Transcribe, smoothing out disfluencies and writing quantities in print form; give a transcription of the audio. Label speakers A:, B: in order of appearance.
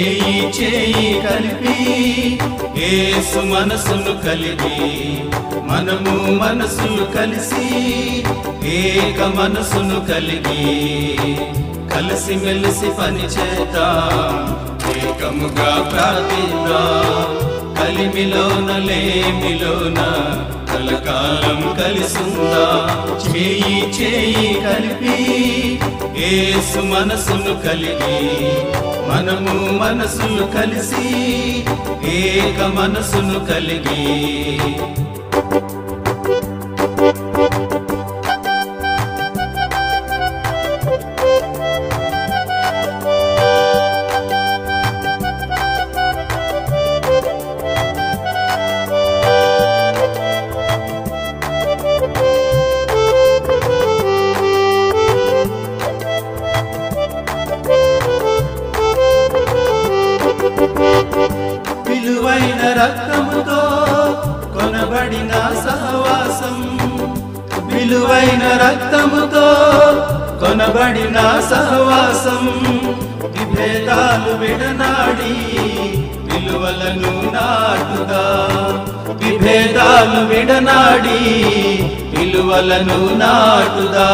A: చేయి చేయి కలిపి యేసు మనసును కలిగి మనము మనసులు కలిసి ఏక మనసును కలిగి కలిసి మెలిసి పని చేద్దాం ఏకముగా ప్రార్థిద్దాం కలిమిలోన లేమిలోన కలకాలం కలిసుందా చేయి చేయి కలిపి యేసు మనసును కలిగి మనము మనసులు కలిసి ఏక మనసును కలిగి విలువైన రక్తముతో కొనబడిన సహవాసం విలువైన రక్తముతో కొనబడిన సహవాసం విభేదాలు విడనాడి విలువలను నాటుదా విభేదాలు విడనాడి విలువలను నాటుదా